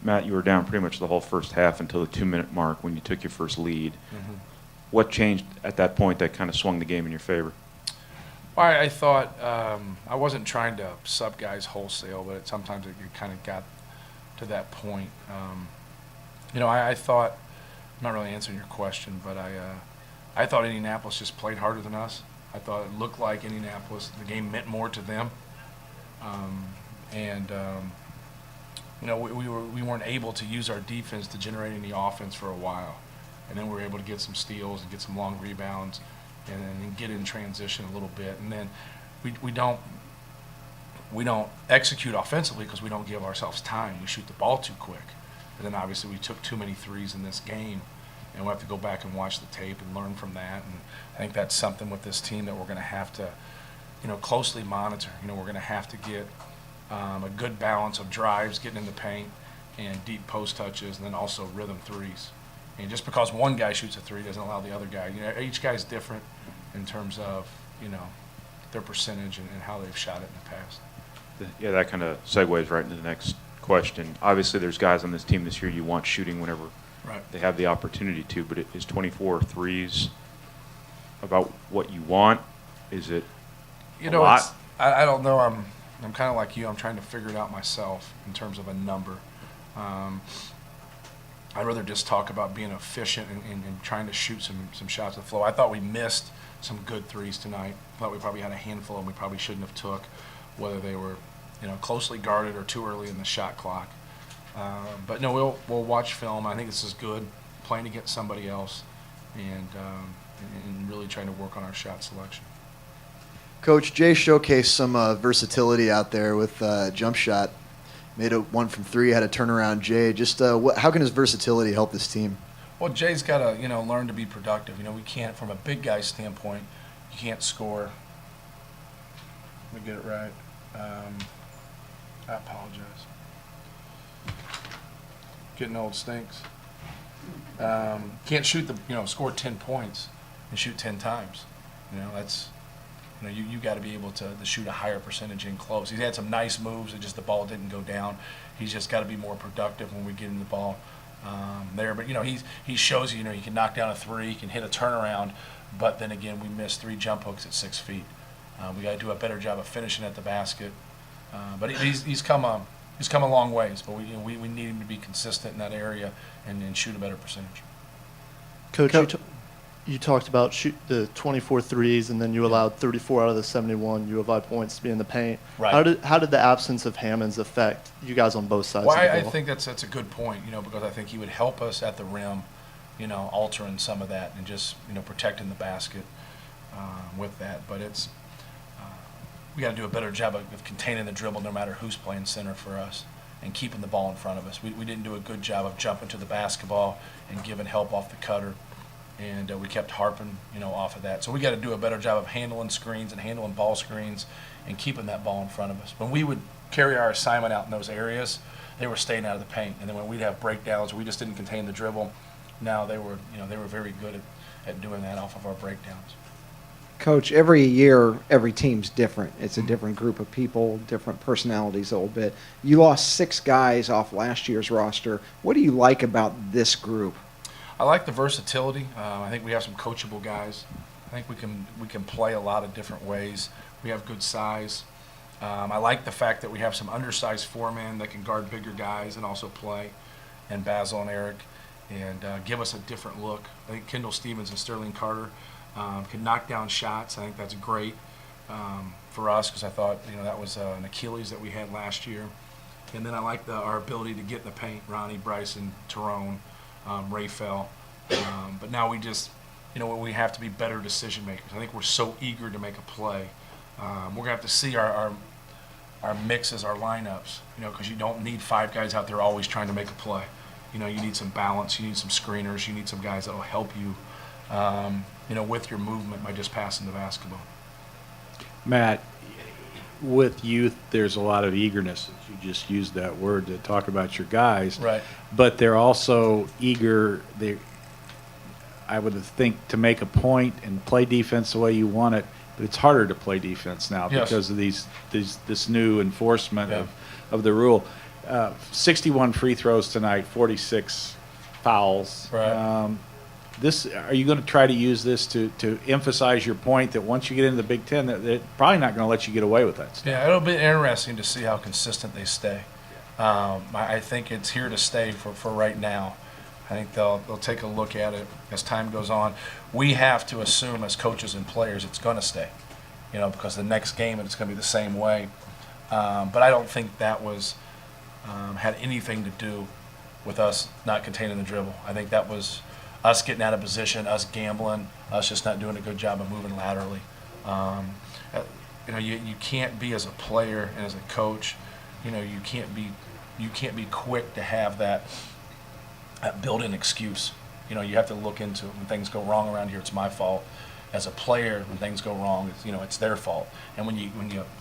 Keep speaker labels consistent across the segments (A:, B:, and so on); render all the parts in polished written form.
A: Matt, you were down pretty much the whole first half until the 2-minute mark when you took your first lead.
B: Mm-hmm.
A: What changed at that point that kind of swung the game in your favor?
B: Well, I thought I wasn't trying to sub guys wholesale, but sometimes it kind of got to that point. I thought, I'm not really answering your question, but I thought Indianapolis just played harder than us. I thought it looked like Indianapolis, the game meant more to them. We weren't able to use our defense to generate any offense for a while. And then we were able to get some steals and get some long rebounds and then get in transition a little bit. And then we don't execute offensively because we don't give ourselves time. We shoot the ball too quick. And then obviously we took too many threes in this game. And we'll have to go back and watch the tape and learn from that. And I think that's something with this team that we're going to have to, closely monitor. We're going to have to get a good balance of drives, getting in the paint, and deep post touches, and then also rhythm threes. And just because one guy shoots a three doesn't allow the other guy. Each guy's different in terms of, their percentage and how they've shot it in the past.
A: Yeah, that kind of segues right into the next question. Obviously, there's guys on this team this year you want shooting whenever they have the opportunity to, but is 24 threes about what you want? Is it a lot?
B: I don't know. I'm kind of like you. I'm trying to figure it out myself in terms of a number. I'd rather just talk about being efficient and trying to shoot some shots at the flow. I thought we missed some good threes tonight. I thought we probably had a handful and we probably shouldn't have took, whether they were closely guarded or too early in the shot clock. But no, we'll watch film. I think this is good, playing against somebody else and really trying to work on our shot selection.
C: Coach, Jay showcased some versatility out there with jump shot. Made a one from three, had a turnaround. Jay, just how can his versatility help this team?
B: Well, Jay's got to learn to be productive. We can't, from a big guy standpoint, you can't score. Let me get it right. I apologize. Getting old stinks. Can't shoot score 10 points and shoot 10 times. That's. You got to be able to shoot a higher percentage in close. He's had some nice moves, and just the ball didn't go down. He's just got to be more productive when we get him the ball there. But he shows you, he can knock down a three, he can hit a turnaround. But then again, we missed 3 jump hooks at 6 feet. We got to do a better job of finishing at the basket. But he's come a long ways. But we need him to be consistent in that area and shoot a better percentage.
D: Coach, you talked about the 24 threes, and then you allowed 34 out of the 71 U of I points to be in the paint.
B: Right.
D: How did the absence of Hammonds affect you guys on both sides
B: Well,
D: of the ball?
B: I think that's a good point, because I think he would help us at the rim, altering some of that and just, protecting the basket with that. But it's we got to do a better job of containing the dribble no matter who's playing center for us and keeping the ball in front of us. We didn't do a good job of jumping to the basketball and giving help off the cutter. And we kept harping, off of that. So we got to do a better job of handling screens and handling ball screens and keeping that ball in front of us. When we would carry our assignment out in those areas, they were staying out of the paint. And then when we'd have breakdowns, we just didn't contain the dribble. Now they were very good at doing that off of our breakdowns.
E: Coach, every year, every team's different. It's a different group of people, different personalities a little bit. You lost 6 guys off last year's roster. What do you like about this group?
B: I like the versatility. I think we have some coachable guys. I think we can play a lot of different ways. We have good size. I like the fact that we have some undersized 4-man that can guard bigger guys and also play, and Basil and Eric, and give us a different look. I think Kendall Stevens and Sterling Carter can knock down shots. I think that's great for us because I thought that was an Achilles that we had last year. And then I like our ability to get in the paint. Ronnie, Bryson, Tyrone. Rayfell, but now we just, we have to be better decision makers. I think we're so eager to make a play. We're gonna have to see our mixes, our lineups, because you don't need 5 guys out there always trying to make a play. You need some balance, you need some screeners, you need some guys that will help you, with your movement by just passing the basketball.
F: Matt, with youth, there's a lot of eagerness. You just used that word to talk about your guys.
B: Right.
F: But they're also eager, I would think, to make a point and play defense the way you want it. But it's harder to play defense now because of this new enforcement of the rule. 61 free throws tonight, 46 fouls.
B: Right.
F: Are you going to try to use this to emphasize your point that once you get into the Big Ten, that they're probably not going to let you get away with that stuff?
B: Yeah, it'll be interesting to see how consistent they stay. I think it's here to stay for right now. I think they'll take a look at it as time goes on. We have to assume as coaches and players it's going to stay, because the next game it's going to be the same way. But I don't think that was had anything to do with us not containing the dribble. I think that was us getting out of position, us gambling, us just not doing a good job of moving laterally. You can't be as a player and as a coach, you can't be quick to have that built-in excuse. You have to look into it. When things go wrong around here, it's my fault. As a player, when things go wrong, it's their fault. And when you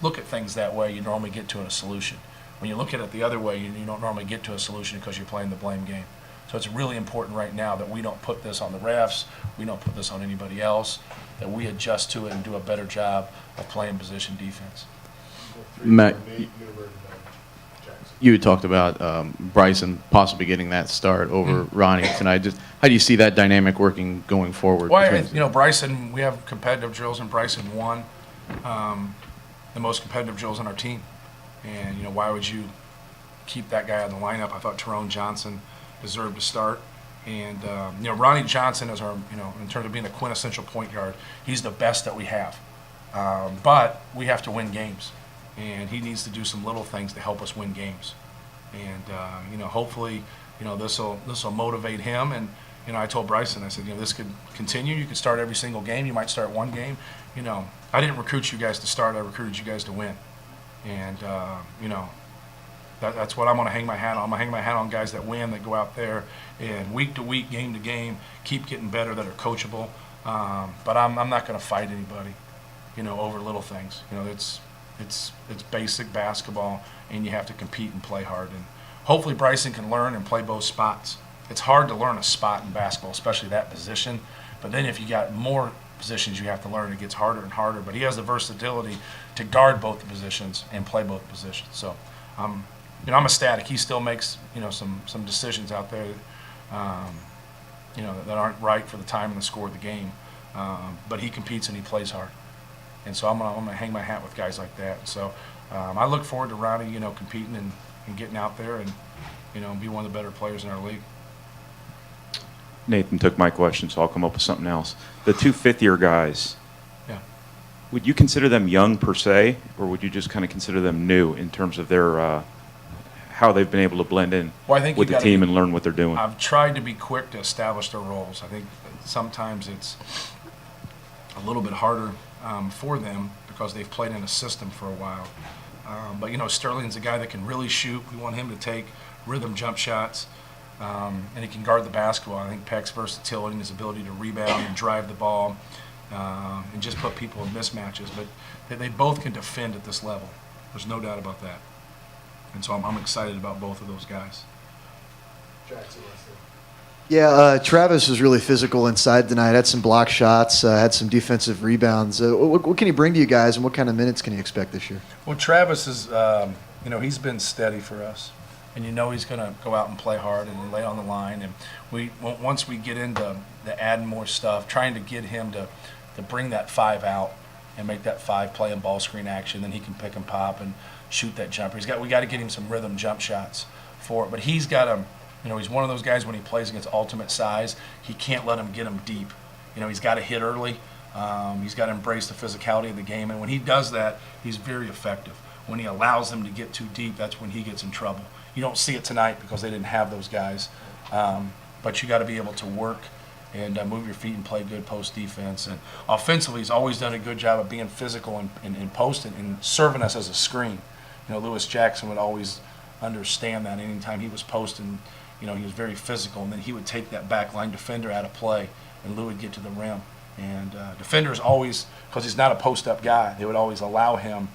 B: look at things that way, you normally get to a solution. When you look at it the other way, you don't normally get to a solution because you're playing the blame game. So it's really important right now that we don't put this on the refs, we don't put this on anybody else, that we adjust to it and do a better job of playing position defense.
G: Matt, you had talked about Bryson possibly getting that start over Ronnie tonight. Just how do you see that dynamic working going forward?
B: Well, Bryson, we have competitive drills, and Bryson won the most competitive drills on our team. And, why would you keep that guy on the lineup? I thought Tyrone Johnson deserved to start. And, Ronnie Johnson is our, in terms of being a quintessential point guard, he's the best that we have. But we have to win games. And he needs to do some little things to help us win games. And, hopefully, this will motivate him. And, I told Bryson, I said, this could continue. You could start every single game. You might start one game. I didn't recruit you guys to start. I recruited you guys to win. And, that's what I'm going to hang my hat on. I'm going to hang my hat on guys that win, that go out there and week to week, game to game, keep getting better, that are coachable. But I'm not going to fight anybody, over little things. It's basic basketball, and you have to compete and play hard. And hopefully Bryson can learn and play both spots. It's hard to learn a spot in basketball, especially that position. But then if you got more positions you have to learn, it gets harder and harder. But he has the versatility to guard both the positions and play both positions. So, I'm ecstatic. He still makes, some decisions out there, that aren't right for the time and the score of the game. But he competes and he plays hard. And so I'm gonna hang my hat with guys like that. So I look forward to Ronnie, competing and getting out there and, be one of the better players in our league.
A: Nathan took my question, so I'll come up with something else. The two fifth-year guys,
B: Yeah.
A: would you consider them young per se, or would you just kind of consider them new in terms of their how they've been able to blend in
B: Well, I think
A: with
B: you
A: the
B: gotta
A: team
B: be-
A: and learn what they're doing?
B: I've tried to be quick to establish their roles. I think sometimes it's a little bit harder for them because they've played in a system for a while. But Sterling's a guy that can really shoot. We want him to take rhythm jump shots, and he can guard the basketball. I think Peck's versatility and his ability to rebound and drive the ball and just put people in mismatches. But they both can defend at this level. There's no doubt about that. And so I'm excited about both of those guys.
C: Yeah, Travis was really physical inside tonight. Had some block shots, had some defensive rebounds. What can he bring to you guys, and what kind of minutes can he expect this year?
B: Well, Travis is, he's been steady for us, and he's going to go out and play hard and lay on the line. And once we get into adding more stuff, trying to get him to bring that 5 out and make that 5 play in ball screen action, then he can pick and pop and shoot that jumper. We got to get him some rhythm jump shots for it, but he's got to. He's one of those guys when he plays against ultimate size, he can't let him get him deep. He's got to hit early. He's got to embrace the physicality of the game. And when he does that, he's very effective. When he allows them to get too deep, that's when he gets in trouble. You don't see it tonight because they didn't have those guys. But you got to be able to work and move your feet and play good post defense. And offensively, he's always done a good job of being physical and posting and serving us as a screen. Lewis Jackson would always understand that anytime he was posting. He was very physical, and then he would take that backline defender out of play, and Lou would get to the rim. And defenders always, because he's not a post-up guy, they would always allow him,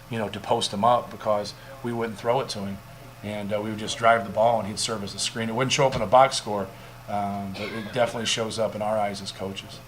B: to post him up because we wouldn't throw it to him. And we would just drive the ball, and he'd serve as a screen. It wouldn't show up in a box score, but it definitely shows up in our eyes as coaches.